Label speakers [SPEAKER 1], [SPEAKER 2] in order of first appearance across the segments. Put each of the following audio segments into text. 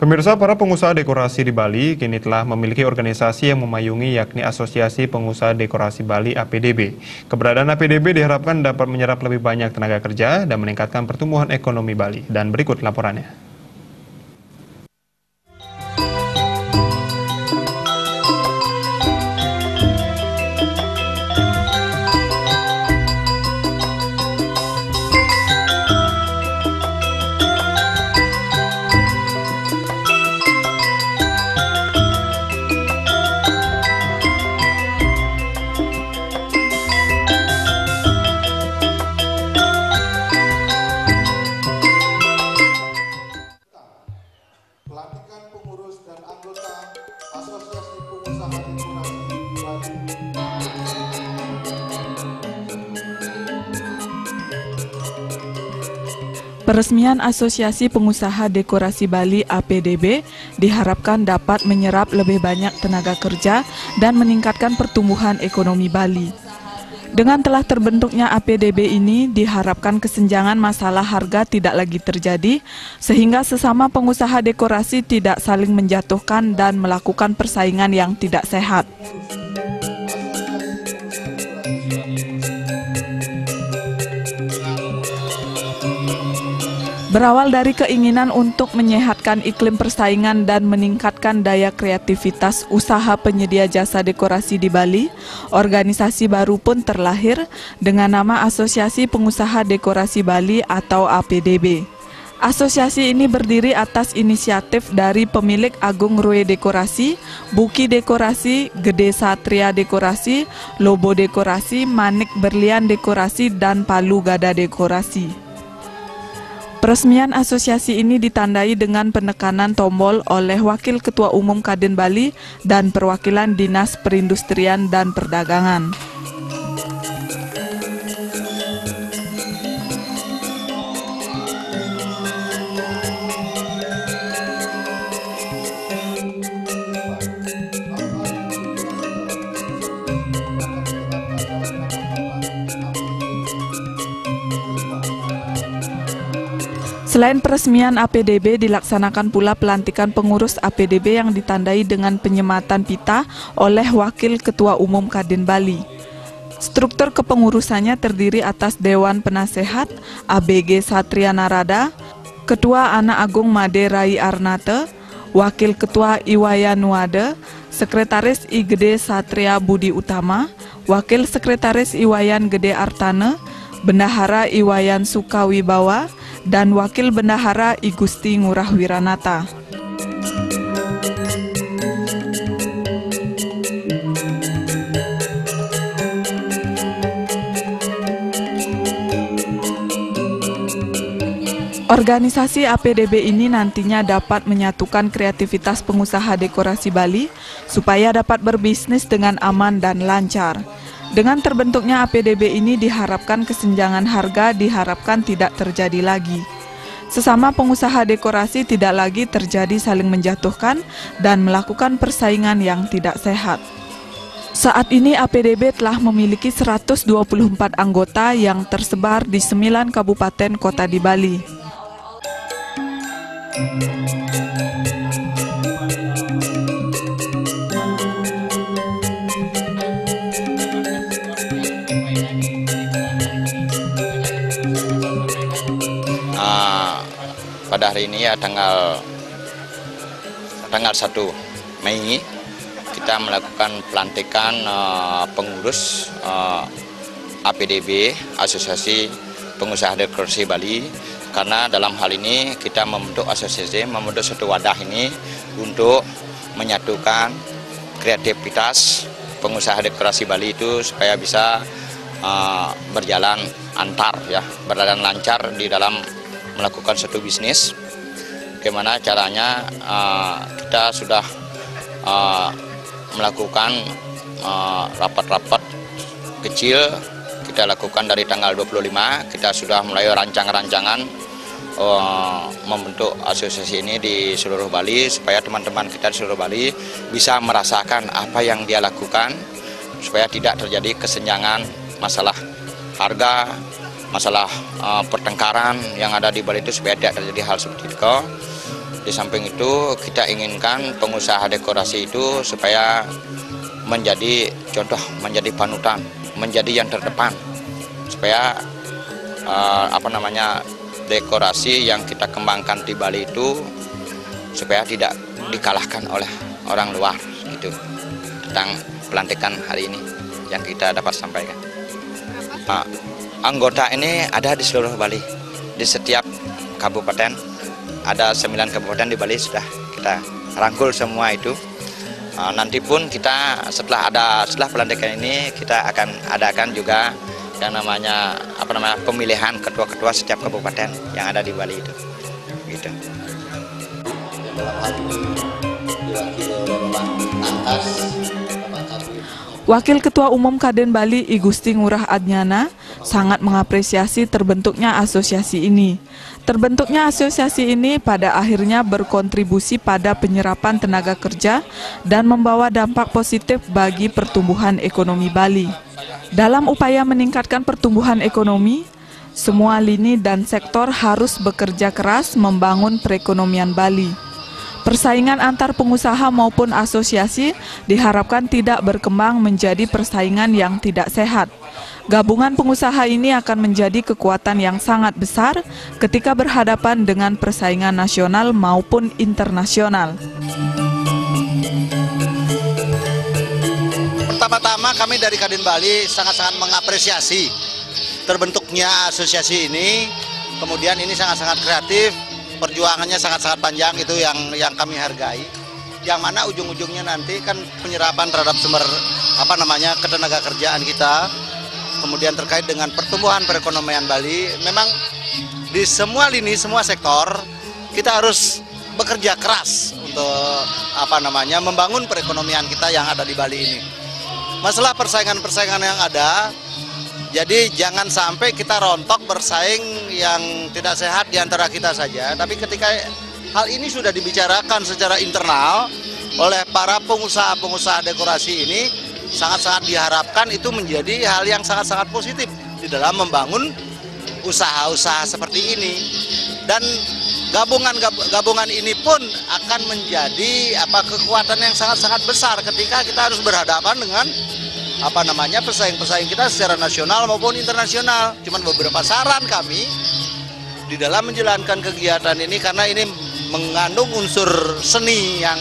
[SPEAKER 1] Pemirsa, para pengusaha dekorasi di Bali kini telah memiliki organisasi yang memayungi, yakni Asosiasi Pengusaha Dekorasi Bali (APDB). Keberadaan APDB diharapkan dapat menyerap lebih banyak tenaga kerja dan meningkatkan pertumbuhan ekonomi Bali. Dan berikut laporannya.
[SPEAKER 2] Pelantikan pengurus dan anggota Asosiasi Pengusaha Dekorasi Bali.
[SPEAKER 3] Peresmian Asosiasi Pengusaha Dekorasi Bali (APDB) diharapkan dapat menyerap lebih banyak tenaga kerja dan meningkatkan pertumbuhan ekonomi Bali. Dengan telah terbentuknya APDB ini, diharapkan kesenjangan masalah harga tidak lagi terjadi, sehingga sesama pengusaha dekorasi tidak saling menjatuhkan dan melakukan persaingan yang tidak sehat. Berawal dari keinginan untuk menyehatkan iklim persaingan dan meningkatkan daya kreativitas usaha penyedia jasa dekorasi di Bali, organisasi baru pun terlahir dengan nama Asosiasi Pengusaha Dekorasi Bali atau APDB. Asosiasi ini berdiri atas inisiatif dari pemilik Agung Rue Dekorasi, Buki Dekorasi, Gede Satria Dekorasi, Lobo Dekorasi, Manik Berlian Dekorasi, dan Palu Gada Dekorasi. Peresmian asosiasi ini ditandai dengan penekanan tombol oleh Wakil Ketua Umum Kadin Bali dan perwakilan Dinas Perindustrian dan Perdagangan. Selain peresmian APDB, dilaksanakan pula pelantikan pengurus APDB yang ditandai dengan penyematan pita oleh Wakil Ketua Umum Kadin Bali. Struktur kepengurusannya terdiri atas Dewan Penasehat ABG Satria Narada, Ketua Anak Agung Made Rai Arnate, Wakil Ketua Iwayan Nuade, Sekretaris I Gede Satria Budi Utama, Wakil Sekretaris Iwayan Gede Artane, Bendahara Iwayan Sukawibawa, dan Wakil Bendahara I Gusti Ngurah Wiranata. Organisasi APDB ini nantinya dapat menyatukan kreativitas pengusaha dekorasi Bali supaya dapat berbisnis dengan aman dan lancar. Dengan terbentuknya APDB ini diharapkan kesenjangan harga diharapkan tidak terjadi lagi. Sesama pengusaha dekorasi tidak lagi terjadi saling menjatuhkan dan melakukan persaingan yang tidak sehat. Saat ini APDB telah memiliki 124 anggota yang tersebar di 9 kabupaten kota di Bali.
[SPEAKER 4] Pada hari ini ya tanggal 1 Mei kita melakukan pelantikan pengurus APDB Asosiasi Pengusaha Dekorasi Bali, karena dalam hal ini kita membentuk asosiasi, membentuk suatu wadah ini untuk menyatukan kreativitas pengusaha dekorasi Bali itu supaya bisa berjalan lancar di dalam melakukan suatu bisnis. Bagaimana caranya? Kita sudah melakukan rapat-rapat kecil, kita lakukan dari tanggal 25, kita sudah mulai rancangan membentuk asosiasi ini di seluruh Bali, supaya teman-teman kita di seluruh Bali bisa merasakan apa yang dia lakukan, supaya tidak terjadi kesenjangan masalah harga, masalah pertengkaran yang ada di Bali itu, supaya tidak terjadi hal seperti itu. Di samping itu kita inginkan pengusaha dekorasi itu supaya menjadi contoh, menjadi panutan, menjadi yang terdepan, supaya dekorasi yang kita kembangkan di Bali itu supaya tidak dikalahkan oleh orang luar gitu, tentang pelantikan hari ini yang kita dapat sampaikan. Anggota ini ada di seluruh Bali, di setiap kabupaten, ada 9 kabupaten di Bali sudah kita rangkul semua itu. Nanti pun kita setelah pelantikan ini kita akan adakan juga yang namanya pemilihan ketua-ketua setiap kabupaten yang ada di Bali itu. Gitu.
[SPEAKER 3] Wakil Ketua Umum Kadin Bali I Gusti Ngurah Adnyana sangat mengapresiasi terbentuknya asosiasi ini. Terbentuknya asosiasi ini pada akhirnya berkontribusi pada penyerapan tenaga kerja dan membawa dampak positif bagi pertumbuhan ekonomi Bali. Dalam upaya meningkatkan pertumbuhan ekonomi, semua lini dan sektor harus bekerja keras membangun perekonomian Bali. Persaingan antar pengusaha maupun asosiasi diharapkan tidak berkembang menjadi persaingan yang tidak sehat. Gabungan pengusaha ini akan menjadi kekuatan yang sangat besar ketika berhadapan dengan persaingan nasional maupun internasional.
[SPEAKER 5] Pertama-tama kami dari Kadin Bali sangat-sangat mengapresiasi terbentuknya asosiasi ini. Kemudian ini sangat-sangat kreatif. Perjuangannya sangat-sangat panjang, itu yang kami hargai. Yang mana ujung-ujungnya nanti kan penyerapan terhadap sumber ketenaga kerjaan kita, kemudian terkait dengan pertumbuhan perekonomian Bali. Memang di semua lini, semua sektor kita harus bekerja keras untuk membangun perekonomian kita yang ada di Bali ini. Masalah persaingan-persaingan yang ada, jadi jangan sampai kita rontok bersaing yang tidak sehat di antara kita saja. Tapi ketika hal ini sudah dibicarakan secara internal oleh para pengusaha-pengusaha dekorasi ini, sangat-sangat diharapkan itu menjadi hal yang sangat-sangat positif di dalam membangun usaha-usaha seperti ini. Dan gabungan ini pun akan menjadi kekuatan yang sangat-sangat besar ketika kita harus berhadapan dengan pesaing-pesaing kita secara nasional maupun internasional. Cuman beberapa saran kami di dalam menjalankan kegiatan ini, karena ini mengandung unsur seni yang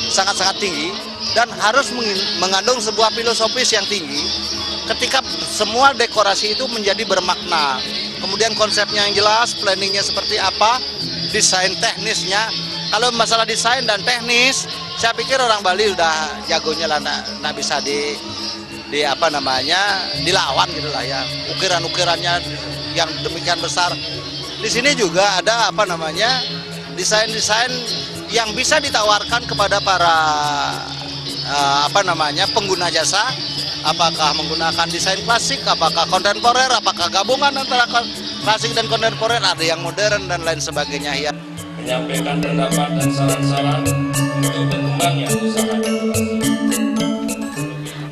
[SPEAKER 5] sangat-sangat tinggi dan harus mengandung sebuah filosofis yang tinggi. Ketika semua dekorasi itu menjadi bermakna, kemudian konsepnya yang jelas, planningnya seperti apa, desain teknisnya. Kalau masalah desain dan teknis, saya pikir orang Bali udah jagonya lah, nggak bisa dilawan gitulah ya. Ukiran-ukirannya yang demikian besar. Di sini juga ada desain-desain yang bisa ditawarkan kepada para pengguna jasa. Apakah menggunakan desain klasik, apakah kontemporer, apakah gabungan antara klasik dan kontemporer, ada yang modern dan lain sebagainya ya.
[SPEAKER 6] Menyampaikan pendapat dan saran-saran untuk berkembangnya usaha dekorasi.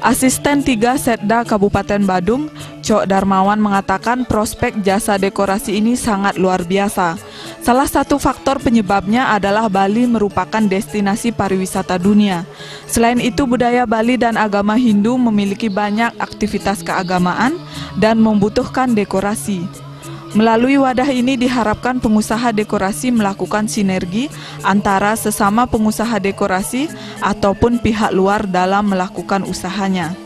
[SPEAKER 3] Asisten 3 Setda Kabupaten Badung, Cok Darmawan mengatakan prospek jasa dekorasi ini sangat luar biasa. Salah satu faktor penyebabnya adalah Bali merupakan destinasi pariwisata dunia. Selain itu, budaya Bali dan agama Hindu memiliki banyak aktivitas keagamaan dan membutuhkan dekorasi. Melalui wadah ini diharapkan pengusaha dekorasi melakukan sinergi antara sesama pengusaha dekorasi ataupun pihak luar dalam melakukan usahanya.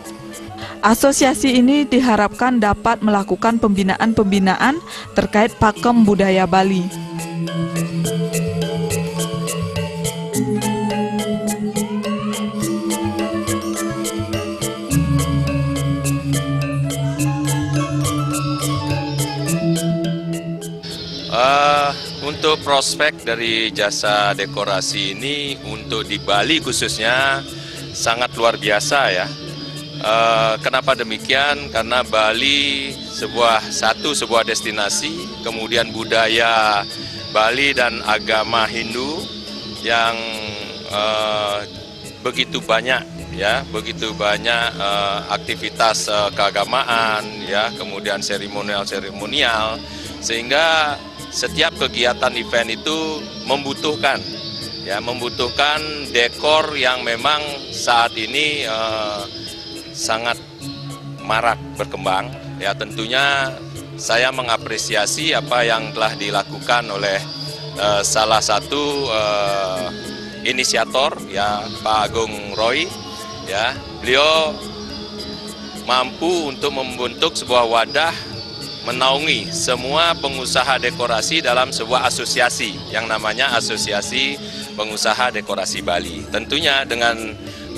[SPEAKER 3] Asosiasi ini diharapkan dapat melakukan pembinaan-pembinaan terkait pakem budaya Bali.
[SPEAKER 6] Untuk prospek dari jasa dekorasi ini untuk di Bali khususnya sangat luar biasa ya. Kenapa demikian? Karena Bali sebuah destinasi, kemudian budaya Bali dan agama Hindu yang begitu banyak ya, begitu banyak aktivitas keagamaan ya, kemudian seremonial, sehingga setiap kegiatan event itu membutuhkan ya, membutuhkan dekor yang memang saat ini sangat marak berkembang. Ya, tentunya saya mengapresiasi apa yang telah dilakukan oleh salah satu inisiator, ya, Pak Agung Roy. Ya, beliau mampu untuk membentuk sebuah wadah menaungi semua pengusaha dekorasi dalam sebuah asosiasi yang namanya Asosiasi Pengusaha Dekorasi Bali. Tentunya dengan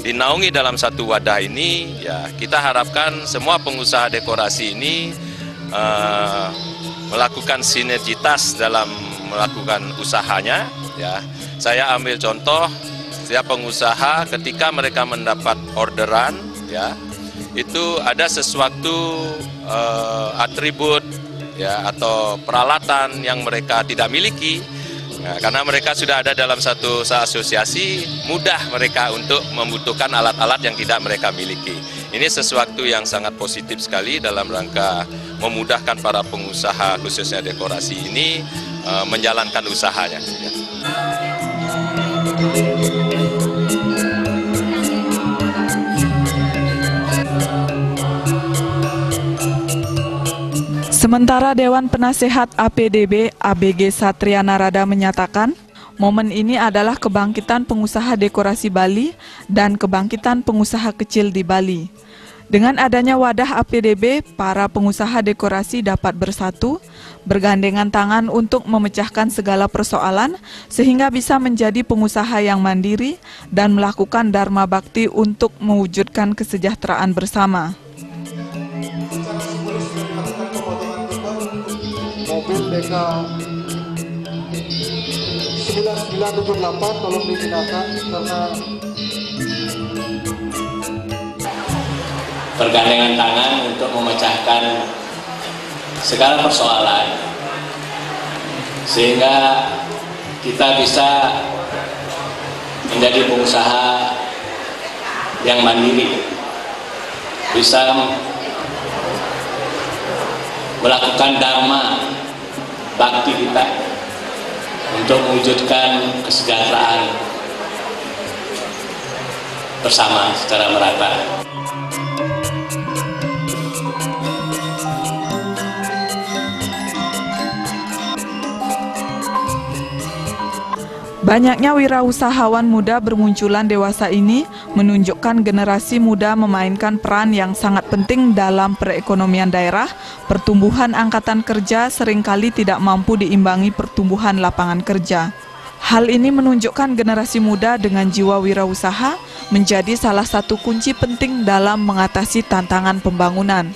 [SPEAKER 6] dinaungi dalam satu wadah ini, ya, kita harapkan semua pengusaha dekorasi ini melakukan sinergitas dalam melakukan usahanya. Ya, saya ambil contoh, setiap pengusaha ketika mereka mendapat orderan, ya, itu ada sesuatu atribut, ya, atau peralatan yang mereka tidak miliki. Nah, karena mereka sudah ada dalam satu asosiasi, mudah mereka untuk membutuhkan alat-alat yang tidak mereka miliki. Ini sesuatu yang sangat positif sekali dalam rangka memudahkan para pengusaha khususnya dekorasi ini menjalankan usahanya. Ya.
[SPEAKER 3] Sementara Dewan Penasehat APDB ABG Satria Narada menyatakan, momen ini adalah kebangkitan pengusaha dekorasi Bali dan kebangkitan pengusaha kecil di Bali. Dengan adanya wadah APDB, para pengusaha dekorasi dapat bersatu, bergandengan tangan untuk memecahkan segala persoalan, sehingga bisa menjadi pengusaha yang mandiri dan melakukan dharma bakti untuk mewujudkan kesejahteraan bersama.
[SPEAKER 2] Mobil DK 9978 tolong digunakan karena
[SPEAKER 7] bergandengan tangan untuk memecahkan segala persoalan sehingga kita bisa menjadi pengusaha yang mandiri, bisa melakukan dharma bakti kita untuk mewujudkan kesejahteraan bersama secara merata.
[SPEAKER 3] Banyaknya wirausahawan muda bermunculan dewasa ini menunjukkan generasi muda memainkan peran yang sangat penting dalam perekonomian daerah. Pertumbuhan angkatan kerja seringkali tidak mampu diimbangi pertumbuhan lapangan kerja. Hal ini menunjukkan generasi muda dengan jiwa wirausaha menjadi salah satu kunci penting dalam mengatasi tantangan pembangunan.